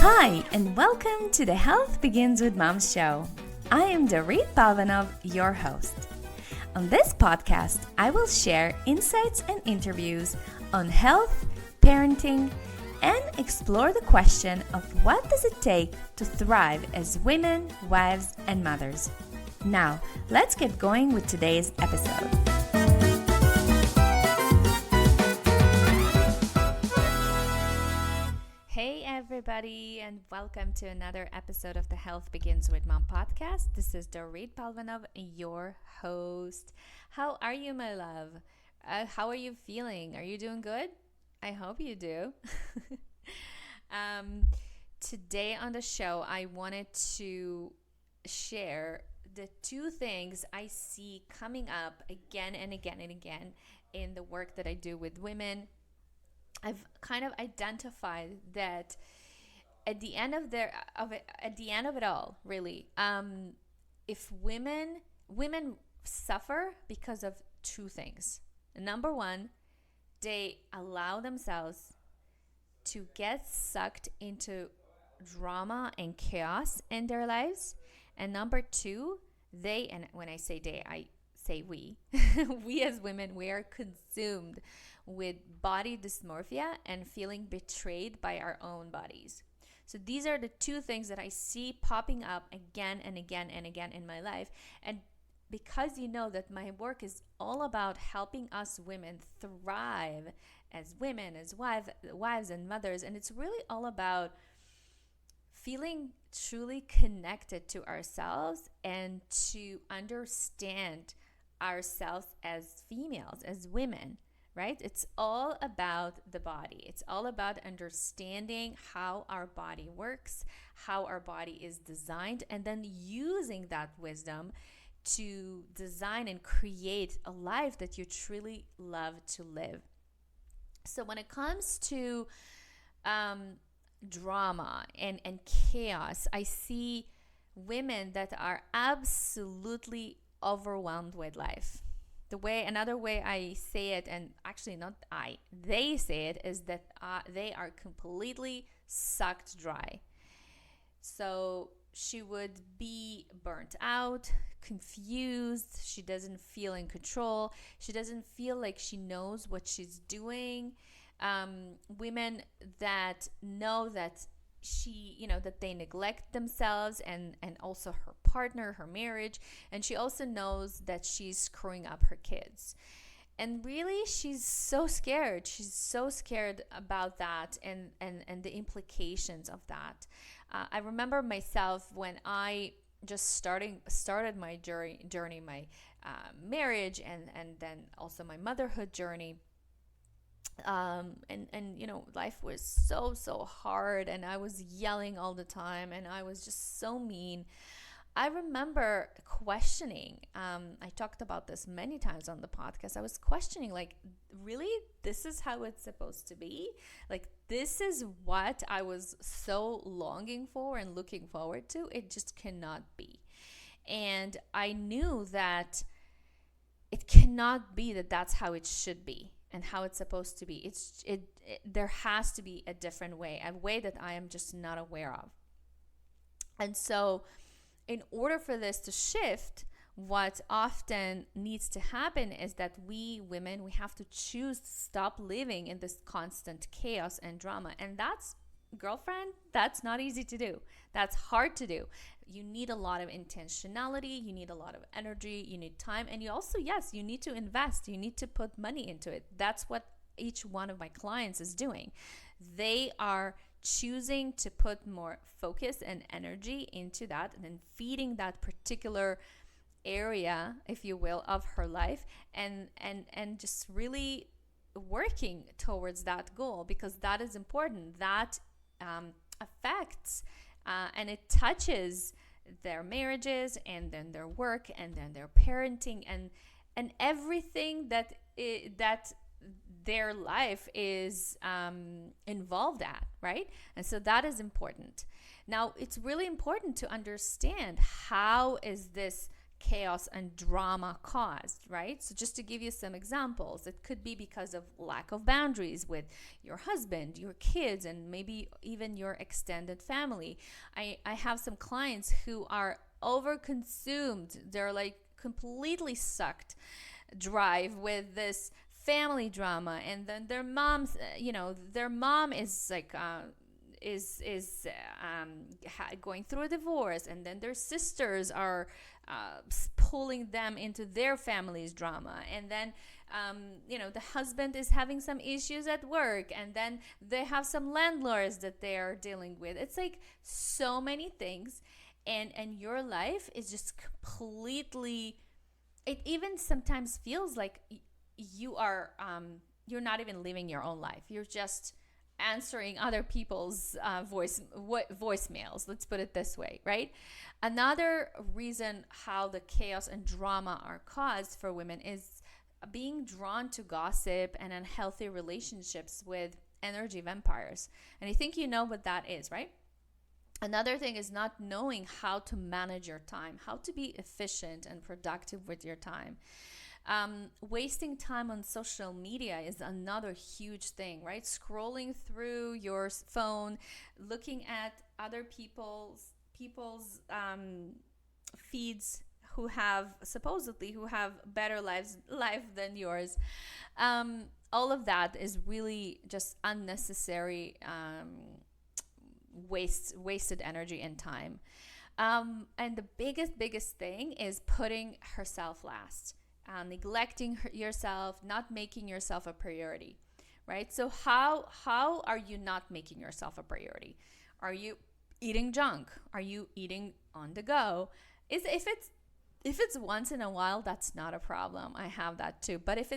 Hi, and welcome to the Health Begins with Moms show. I am Dorit Balvanov, your host. On this podcast, I will share insights and interviews on health, parenting, and explore the question of what does it take to thrive as women, wives, and mothers. Now, let's get going with today's episode. Hey everybody, and welcome to another episode of the Health Begins with Mom podcast. This is Dorit Balvanov, your host. How are you, my love? How are you feeling? Are you doing good? I hope you do. Today on the show, I wanted to share the two things I see coming up again and again and again in the work that I do with women. I've kind of identified that at the end of it all, really, if women suffer because of two things. Number one, they allow themselves to get sucked into drama and chaos in their lives. And number two, and when I say they, I say we, we as women, we are consumed with body dysmorphia and feeling betrayed by our own bodies. So these are the two things that I see popping up again and again and again in my life. And because you know that my work is all about helping us women thrive as women, as wives and mothers, and it's really all about feeling truly connected to ourselves and to understand ourselves as females, as women, right? It's all about the body. It's all about understanding how our body works, how our body is designed, and then using that wisdom to design and create a life that you truly love to live. So when it comes to drama and chaos, I see women that are absolutely overwhelmed with life. Another way I say it, and actually not I, they say it, is that they are completely sucked dry. So she would be burnt out, confused. She doesn't feel in control. She doesn't feel like she knows what she's doing. Women that know that that they neglect themselves and also her partner, her marriage, and she also knows that she's screwing up her kids. And really, she's so scared. She's so scared about that and the implications of that. I remember myself when I just started my journey, my marriage, and then also my motherhood journey. Life was so hard, and I was yelling all the time, and I was just so mean. I remember questioning, I talked about this many times on the podcast. I was questioning, like, really, this is how it's supposed to be? Like, this is what I was so longing for and looking forward to? It just cannot be. And I knew that it cannot be that that's how it should be and how it's supposed to be. There has to be a different way, a way that I am just not aware of. And so in order for this to shift, what often needs to happen is that we women, we have to choose to stop living in this constant chaos and drama. And that's, girlfriend, that's not easy to do. That's hard to do. You need a lot of intentionality. You need a lot of energy. You need time. And you also, yes, you need to invest. You need to put money into it. That's what each one of my clients is doing. They are choosing to put more focus and energy into that and then feeding that particular area, if you will, of her life and just really working towards that goal, because that is important. That affects and it touches their marriages and then their work and then their parenting and everything that their life is involved at, right? And so that is important. Now, it's really important to understand how is this chaos and drama caused, right? So just to give you some examples, it could be because of lack of boundaries with your husband, your kids, and maybe even your extended family. I have some clients who are overconsumed. They're like completely sucked dry with this family drama, and then their moms, their mom is like going through a divorce, and then their sisters are pulling them into their family's drama, and then the husband is having some issues at work, and then they have some landlords that they are dealing with. It's like so many things, and your life is just completely, it even sometimes feels like you're not even living your own life. You're just answering other people's voicemails. Let's put it this way, right? Another reason how the chaos and drama are caused for women is being drawn to gossip and unhealthy relationships with energy vampires. And I think you know what that is, right? Another thing is not knowing how to manage your time, how to be efficient and productive with your time. Wasting time on social media is another huge thing, right? Scrolling through your phone, looking at other people's feeds who have better life than yours. All of that is really just unnecessary wasted energy and time. And the biggest thing is putting herself last. Neglecting yourself, not making yourself a priority, right? So how are you not making yourself a priority? Are you eating junk? Are you eating on the go? If it's once in a while, that's not a problem. I have that too. But if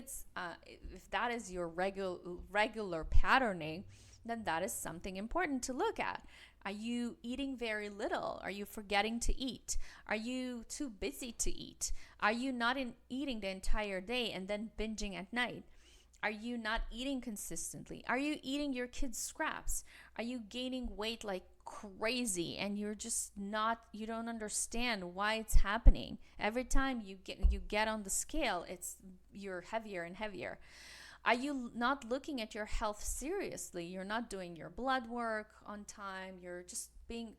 that is your regular patterning, then that is something important to look at. Are you eating very little? Are you forgetting to eat? Are you too busy to eat? Are you not eating the entire day and then binging at night? Are you not eating consistently? Are you eating your kids' scraps? Are you gaining weight like crazy and you don't understand why it's happening? Every time you get on the scale, you're heavier and heavier. Are you not looking at your health seriously? You're not doing your blood work on time. You're just being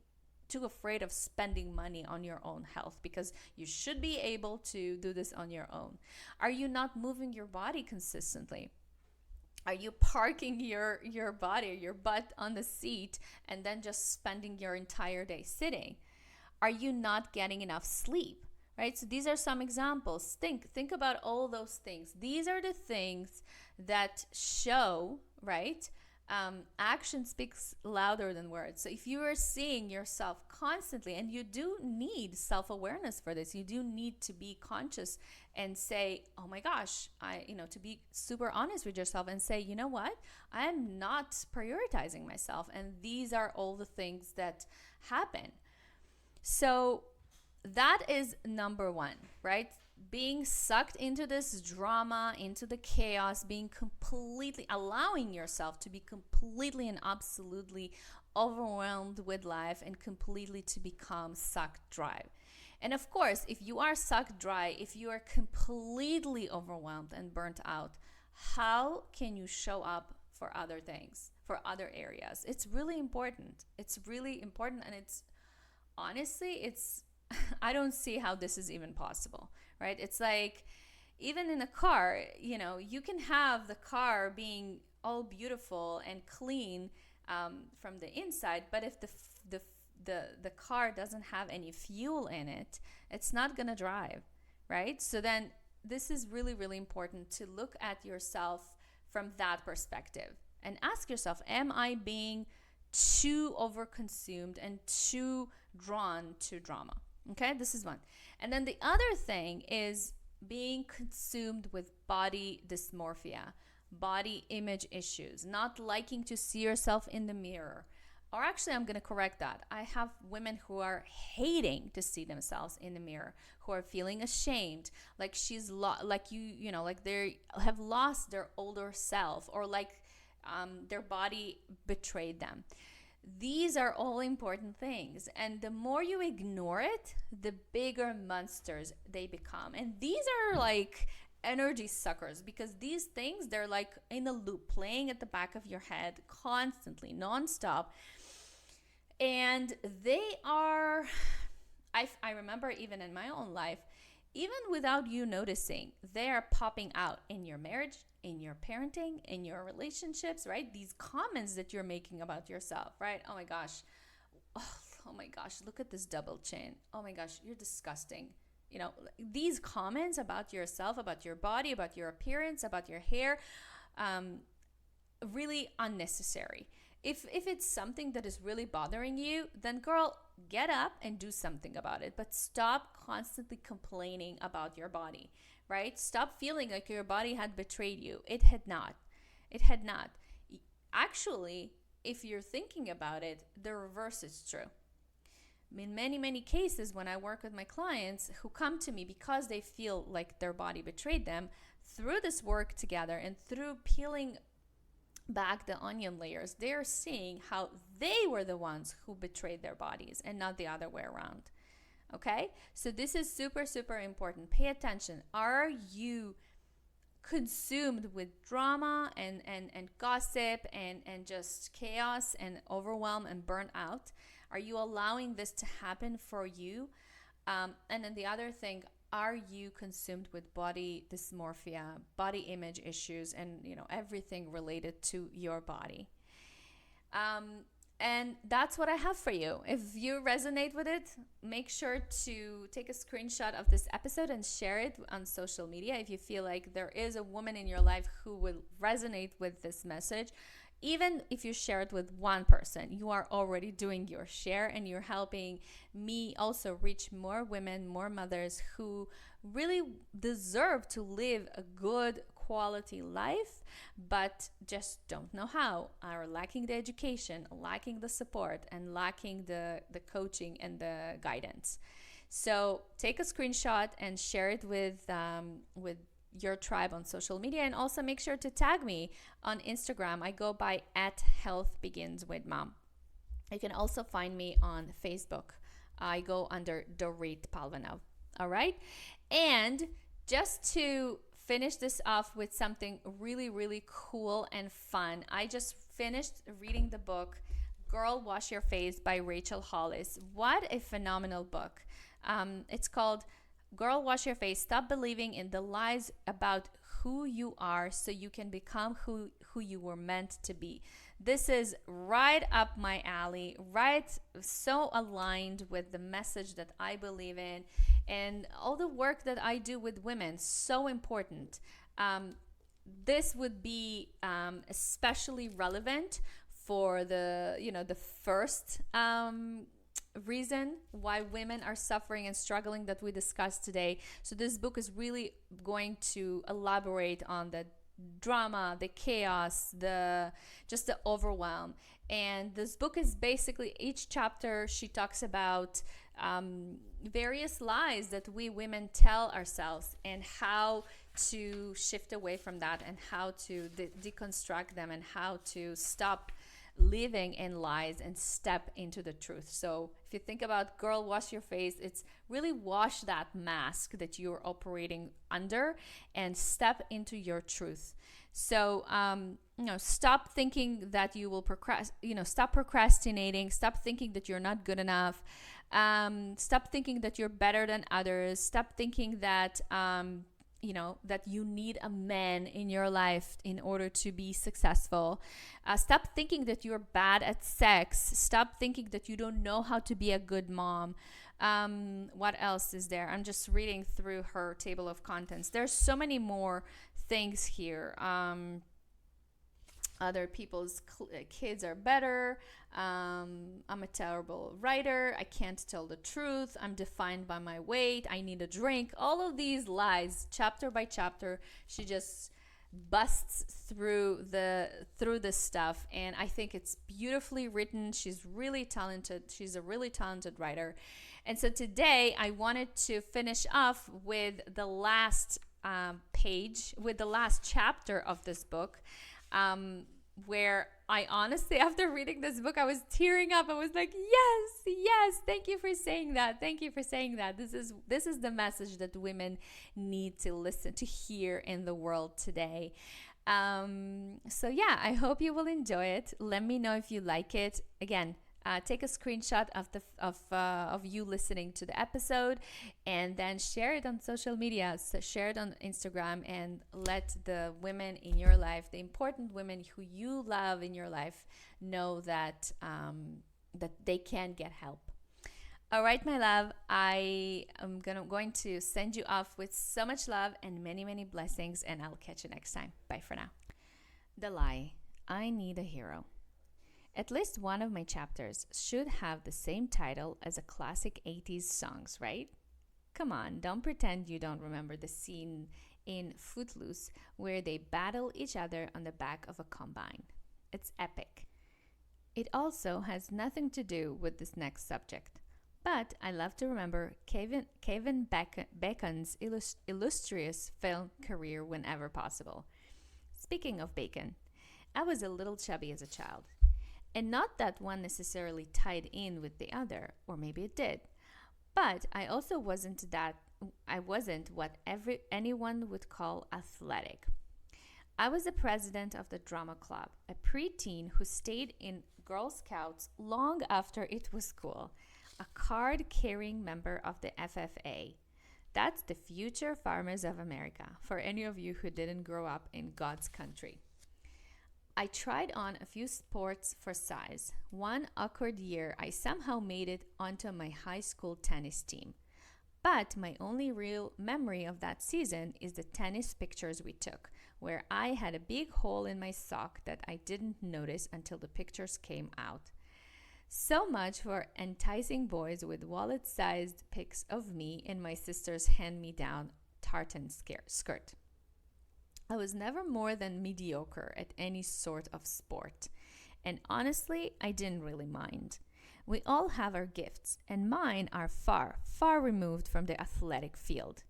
too afraid of spending money on your own health because you should be able to do this on your own. Are you not moving your body consistently? Are you parking your body, your butt on the seat and then just spending your entire day sitting? Are you not getting enough sleep? Right? So these are some examples. Think about all those things. These are the things that show, right? Action speaks louder than words. So if you are seeing yourself constantly, and you do need self-awareness for this, you do need to be conscious and say, oh my gosh, to be super honest with yourself and say, you know what? I'm not prioritizing myself. And these are all the things that happen. So that is number one, right? Being sucked into this drama, into the chaos, allowing yourself to be completely and absolutely overwhelmed with life and completely to become sucked dry. And of course, if you are sucked dry, if you are completely overwhelmed and burnt out, how can you show up for other things, for other areas? It's really important. It's really important. And honestly, I don't see how this is even possible, right? It's like, even in a car, you can have the car being all beautiful and clean from the inside, but if the car doesn't have any fuel in it, it's not gonna drive, right? So then this is really, really important to look at yourself from that perspective and ask yourself, am I being too overconsumed and too drawn to drama? Okay, this is one. And then the other thing is being consumed with body dysmorphia, body image issues, not liking to see yourself in the mirror. Or actually, I'm going to correct that. I have women who are hating to see themselves in the mirror, who are feeling ashamed, like like they have lost their older self, or like their body betrayed them. These are all important things. And the more you ignore it, the bigger monsters they become. And these are like energy suckers, because these things, they're like in a loop, playing at the back of your head constantly, nonstop. And they are, I remember even in my own life, even without you noticing, they are popping out in your marriage, in your parenting, in your relationships, right? These comments that you're making about yourself, right? Oh my gosh. Oh my gosh, look at this double chin. Oh my gosh, you're disgusting. You know, these comments about yourself, about your body, about your appearance, about your hair, um, really unnecessary. If it's something that is really bothering you, then girl, get up and do something about it. But stop constantly complaining about your body, right? Stop feeling like your body had betrayed you. It had not. It had not. Actually, if you're thinking about it, the reverse is true. In many cases, when I work with my clients who come to me because they feel like their body betrayed them, through this work together and through peeling back the onion layers, they're seeing how they were the ones who betrayed their bodies and not the other way around. Okay? So this is super, super important. Pay attention. Are you consumed with drama and gossip and just chaos and overwhelm and burnout? Are you allowing this to happen for you? And then the other thing, are you consumed with body dysmorphia, body image issues, and everything related to your body? And that's what I have for you. If you resonate with it, make sure to take a screenshot of this episode and share it on social media. If you feel like there is a woman in your life who will resonate with this message, even if you share it with one person, you are already doing your share, and you're helping me also reach more women, more mothers who really deserve to live a good quality life, but just don't know how, are lacking the education, lacking the support, and lacking the coaching and the guidance. So take a screenshot and share it with your tribe on social media, and also make sure to tag me on Instagram. I go by @health_begins_with_mom. You can also find me on Facebook. I go under Dorit Palvanov. All right. And just to finish this off with something really, really cool and fun, I just finished reading the book Girl Wash Your Face by Rachel Hollis. What a phenomenal book. It's called Girl Wash Your Face. Stop believing in the lies about who you are so you can become who you were meant to be. This is right up my alley, right? So aligned with the message that I believe in and all the work that I do with women. So important. This would be especially relevant for the first reason why women are suffering and struggling that we discussed today. So this book is really going to elaborate on the drama, the chaos, the overwhelm. And this book is basically, each chapter she talks about various lies that we women tell ourselves and how to shift away from that, and how to deconstruct them, and how to stop living in lies and step into the truth. So if you think about Girl Wash Your Face, it's really wash that mask that you're operating under and step into your truth. So stop thinking that you will stop procrastinating, stop thinking that you're not good enough, stop thinking that you're better than others, stop thinking that that you need a man in your life in order to be successful. Stop thinking that you're bad at sex. Stop thinking that you don't know how to be a good mom. What else is there? I'm just reading through her table of contents. There's so many more things here. Other people's kids are better. I'm a terrible writer. I can't tell the truth. I'm defined by my weight. I need a drink. All of these lies, chapter by chapter, she just busts through this stuff, and I think it's beautifully written. She's really talented. She's a really talented writer. And so today I wanted to finish off with the last page, with the last chapter of this book. where I honestly, after reading this book, I was tearing up. I was like, yes, yes, thank you for saying that. Thank you for saying that. This is the message that women need to listen to, hear in the world today. So yeah, I hope you will enjoy it. Let me know if you like it. Again, take a screenshot of you listening to the episode, and then share it on social media. So share it on Instagram, and let the women in your life, the important women who you love in your life, know that that they can get help. All right, my love, I am going to send you off with so much love and many, many blessings, and I'll catch you next time. Bye for now. The lie. I need a hero. At least one of my chapters should have the same title as a classic 80s songs, right? Come on, don't pretend you don't remember the scene in Footloose where they battle each other on the back of a combine. It's epic. It also has nothing to do with this next subject. But I love to remember Kevin Bacon's illustrious film career whenever possible. Speaking of bacon, I was a little chubby as a child. And not that one necessarily tied in with the other, or maybe it did. But I wasn't what anyone would call athletic. I was the president of the drama club, a preteen who stayed in Girl Scouts long after it was cool, a card-carrying member of the FFA. That's the Future Farmers of America, for any of you who didn't grow up in God's country. I tried on a few sports for size. One awkward year, I somehow made it onto my high school tennis team. But my only real memory of that season is the tennis pictures we took, where I had a big hole in my sock that I didn't notice until the pictures came out. So much for enticing boys with wallet-sized pics of me in my sister's hand-me-down tartan skirt. I was never more than mediocre at any sort of sport. And honestly, I didn't really mind. We all have our gifts, and mine are far, far removed from the athletic field.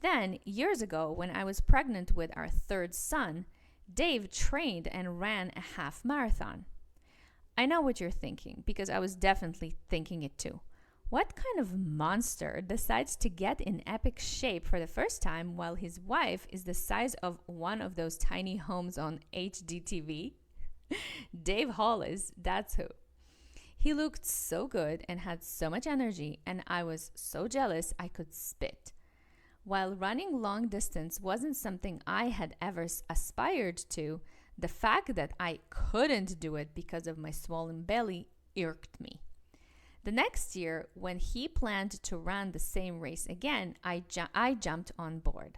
Then, years ago, when I was pregnant with our third son, Dave trained and ran a half marathon. I know what you're thinking, because I was definitely thinking it too. What kind of monster decides to get in epic shape for the first time while his wife is the size of one of those tiny homes on HGTV? Dave Hollis, that's who. He looked so good and had so much energy, and I was so jealous I could spit. While running long distance wasn't something I had ever aspired to, the fact that I couldn't do it because of my swollen belly irked me. The next year, when he planned to run the same race again, I jumped on board.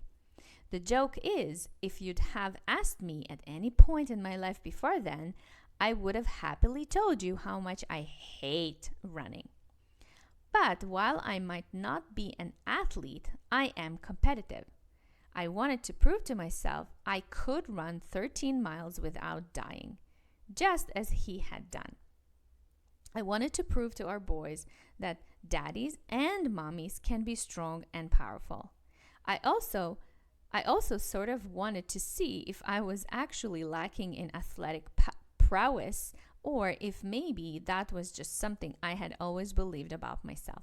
The joke is, if you'd have asked me at any point in my life before then, I would have happily told you how much I hate running. But while I might not be an athlete, I am competitive. I wanted to prove to myself I could run 13 miles without dying, just as he had done. I wanted to prove to our boys that daddies and mommies can be strong and powerful. I also sort of wanted to see if I was actually lacking in athletic prowess, or if maybe that was just something I had always believed about myself.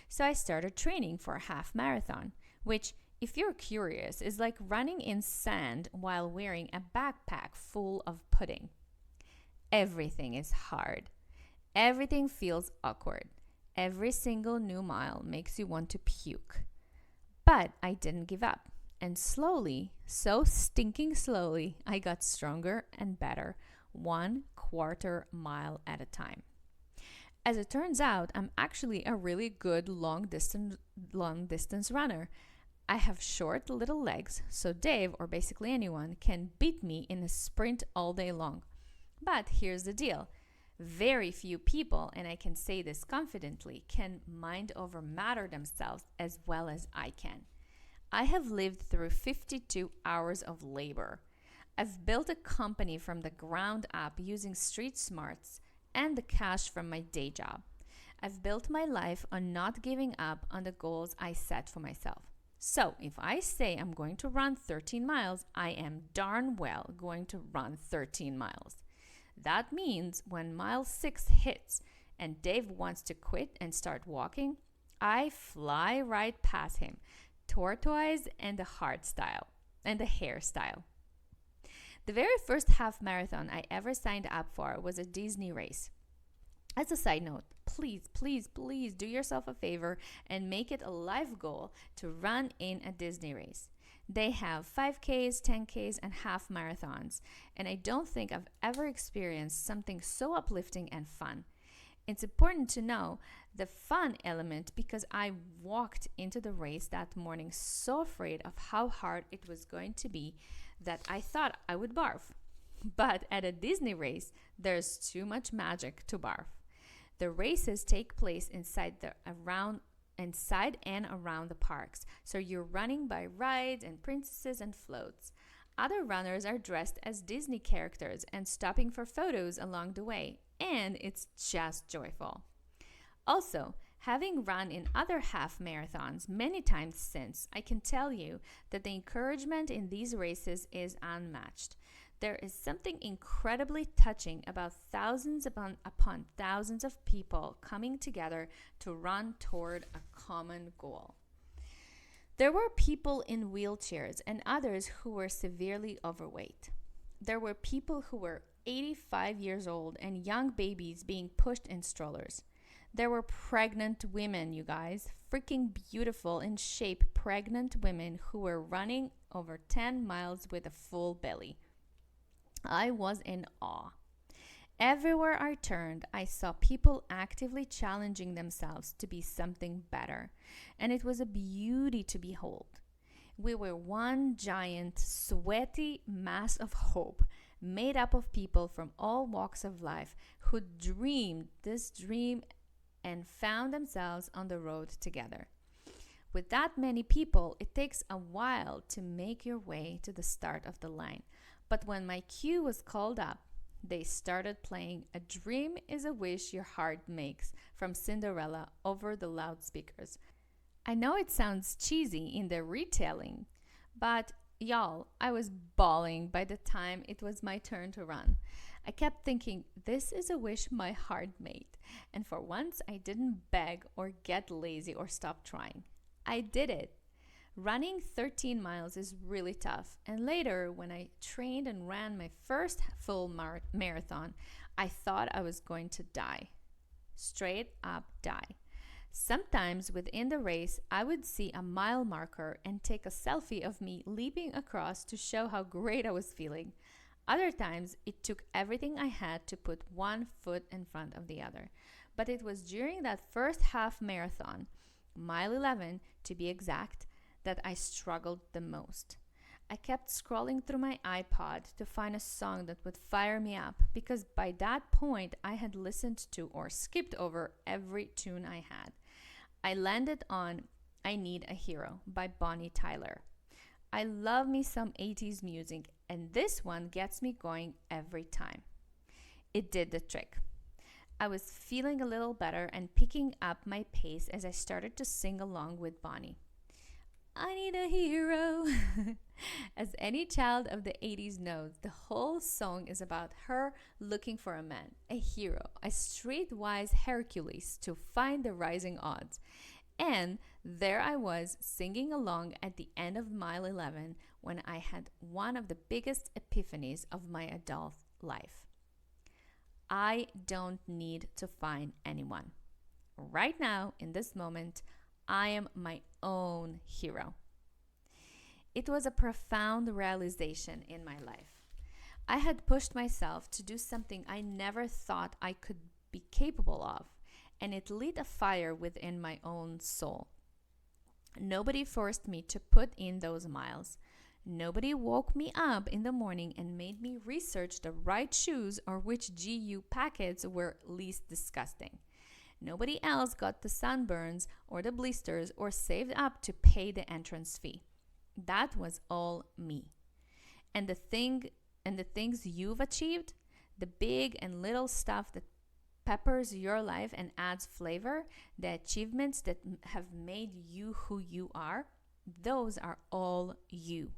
So I started training for a half marathon, which, if you're curious, is like running in sand while wearing a backpack full of pudding. Everything is hard. Everything feels awkward. Every single new mile makes you want to puke. But I didn't give up. And slowly, so stinking slowly, I got stronger and better, 1/4 mile at a time. As it turns out, I'm actually a really good long distance runner. I have short little legs, so Dave, or basically anyone, can beat me in a sprint all day long. But here's the deal. Very few people, and I can say this confidently, can mind over matter themselves as well as I can. I have lived through 52 hours of labor. I've built a company from the ground up using street smarts and the cash from my day job. I've built my life on not giving up on the goals I set for myself. So if I say I'm going to run 13 miles, I am darn well going to run 13 miles. That means when mile 6 hits and Dave wants to quit and start walking, I fly right past him, tortoise and the heart style and the hairstyle. The very first half marathon I ever signed up for was a Disney race. As a side note, please, please, please do yourself a favor and make it a life goal to run in a Disney race. They have 5Ks, 10Ks, and half marathons, and I don't think I've ever experienced something so uplifting and fun. It's important to know the fun element because I walked into the race that morning so afraid of how hard it was going to be that I thought I would barf. But at a Disney race, there's too much magic to barf. The races take place inside and around the parks, so you're running by rides and princesses and floats. Other runners are dressed as Disney characters and stopping for photos along the way, and it's just joyful. Also, having run in other half marathons many times since, I can tell you that the encouragement in these races is unmatched. There is something incredibly touching about thousands upon thousands of people coming together to run toward a common goal. There were people in wheelchairs and others who were severely overweight. There were people who were 85 years old and young babies being pushed in strollers. There were pregnant women, you guys, freaking beautiful in shape pregnant women who were running over 10 miles with a full belly. I was in awe. Everywhere I turned, I saw people actively challenging themselves to be something better, and it was a beauty to behold. We were one giant, sweaty mass of hope, made up of people from all walks of life who dreamed this dream and found themselves on the road together. With that many people, it takes a while to make your way to the start of the line. But when my cue was called up, they started playing A Dream is a Wish Your Heart Makes from Cinderella over the loudspeakers. I know it sounds cheesy in the retelling, but y'all, I was bawling by the time it was my turn to run. I kept thinking, this is a wish my heart made. And for once, I didn't beg or get lazy or stop trying. I did it. Running 13 miles is really tough, and later when I trained and ran my first full marathon, I thought I was going to die. Straight up die. Sometimes within the race, I would see a mile marker and take a selfie of me leaping across to show how great I was feeling. Other times, it took everything I had to put one foot in front of the other. But it was during that first half marathon, mile 11 to be exact, that I struggled the most. I kept scrolling through my iPod to find a song that would fire me up because by that point I had listened to or skipped over every tune I had. I landed on I Need a Hero by Bonnie Tyler. I love me some 80s music, and this one gets me going every time. It did the trick. I was feeling a little better and picking up my pace as I started to sing along with Bonnie. I need a hero. As any child of the 80s knows, the whole song is about her looking for a man, a hero, a streetwise Hercules to find the rising odds. And there I was singing along at the end of mile 11 when I had one of the biggest epiphanies of my adult life. I don't need to find anyone. Right now, in this moment, I am my own hero. It was a profound realization in my life. I had pushed myself to do something I never thought I could be capable of, and it lit a fire within my own soul. Nobody forced me to put in those miles. Nobody woke me up in the morning and made me research the right shoes or which GU packets were least disgusting. Nobody else got the sunburns or the blisters or saved up to pay the entrance fee. That was all me. And the things you've achieved, the big and little stuff that peppers your life and adds flavor, the achievements that have made you who you are, Those are all you.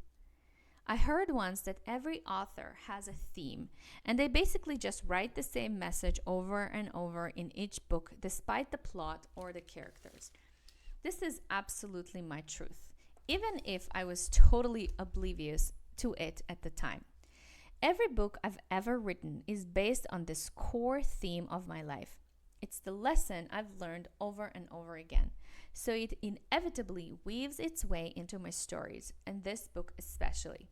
I heard once that every author has a theme, and they basically just write the same message over and over in each book, despite the plot or the characters. This is absolutely my truth, even if I was totally oblivious to it at the time. Every book I've ever written is based on this core theme of my life. It's the lesson I've learned over and over again. So it inevitably weaves its way into my stories, and this book especially.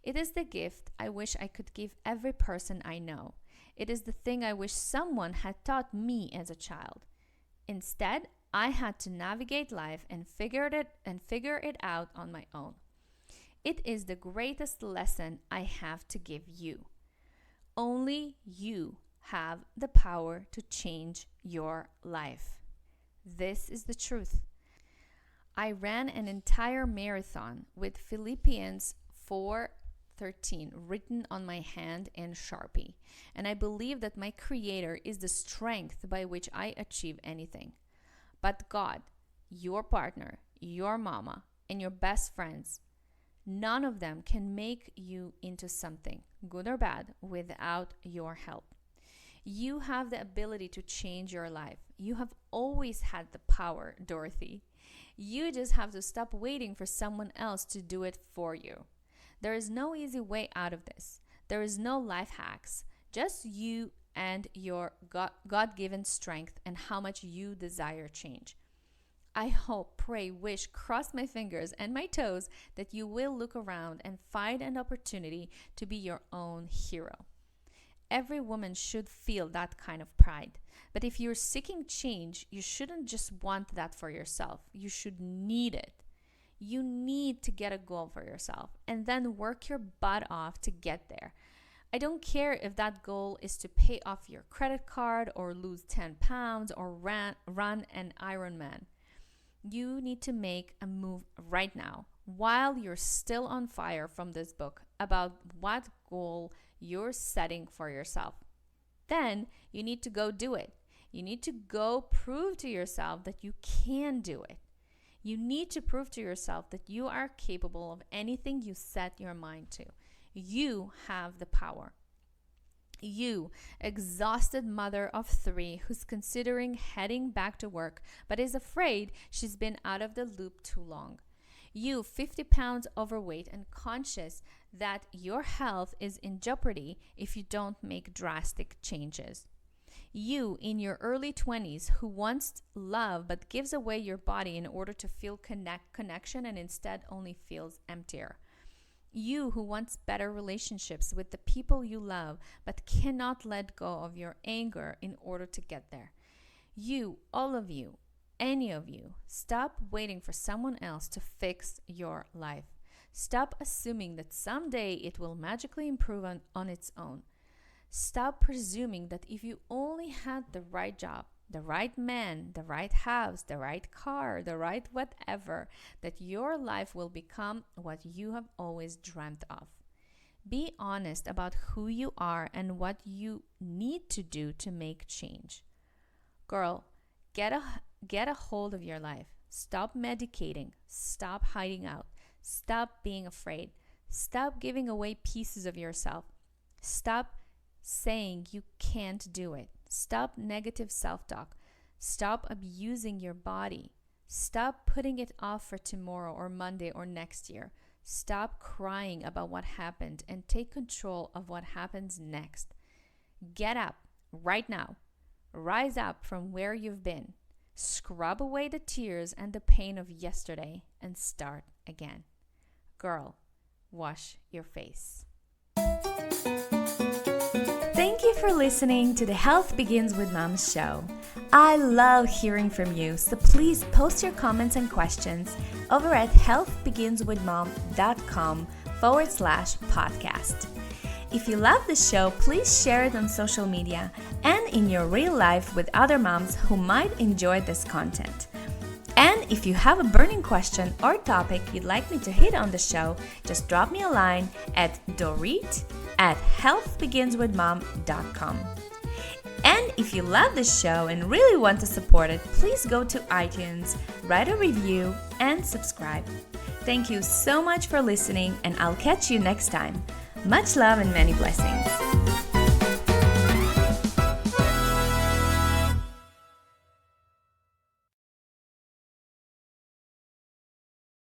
It is the gift I wish I could give every person I know. It is the thing I wish someone had taught me as a child. Instead, I had to navigate life and figure it out on my own. It is the greatest lesson I have to give you. Only you have the power to change your life. This is the truth. I ran an entire marathon with Philippians 4:13 written on my hand in Sharpie, and I believe that my Creator is the strength by which I achieve anything. But God, your partner, your mama, and your best friends, none of them can make you into something, good or bad, without your help. You have the ability to change your life. You have always had the power, Dorothy. You just have to stop waiting for someone else to do it for you. There is no easy way out of this. There is no life hacks. Just you and your God-given strength and how much you desire change. I hope, pray, wish, cross my fingers and my toes that you will look around and find an opportunity to be your own hero. Every woman should feel that kind of pride. But if you're seeking change, you shouldn't just want that for yourself. You should need it. You need to get a goal for yourself and then work your butt off to get there. I don't care if that goal is to pay off your credit card or lose 10 pounds or run an Ironman. You need to make a move right now while you're still on fire from this book about what goal you're setting for yourself. Then you need to go do it. You need to go prove to yourself that you can do it. You need to prove to yourself that you are capable of anything you set your mind to. You have the power. You, exhausted mother of 3 who's considering heading back to work but is afraid she's been out of the loop too long. You, 50 pounds overweight and conscious that your health is in jeopardy if you don't make drastic changes. You, in your early 20s, who wants love but gives away your body in order to feel connection and instead only feels emptier. You, who wants better relationships with the people you love but cannot let go of your anger in order to get there. You, all of you, any of you, stop waiting for someone else to fix your life. Stop assuming that someday it will magically improve on its own. Stop presuming that if you only had the right job, the right man, the right house, the right car, the right whatever, that your life will become what you have always dreamt of. Be honest about who you are and what you need to do to make change. Girl, get a hold of your life. Stop medicating. Stop hiding out. Stop being afraid. Stop giving away pieces of yourself. Stop saying you can't do it. Stop negative self-talk. Stop abusing your body. Stop putting it off for tomorrow or Monday or next year. Stop crying about what happened and take control of what happens next. Get up right now. Rise up from where you've been. Scrub away the tears and the pain of yesterday and start again. Girl, wash your face. Thank you for listening to the Health Begins with Mom show. I love hearing from you, so please post your comments and questions over at healthbeginswithmom.com/podcast. If you love the show, please share it on social media and in your real life with other moms who might enjoy this content. And if you have a burning question or topic you'd like me to hit on the show, just drop me a line at dorit@healthbeginswithmom.com. And if you love this show and really want to support it, please go to iTunes, write a review, and subscribe. Thank you so much for listening, and I'll catch you next time. Much love and many blessings.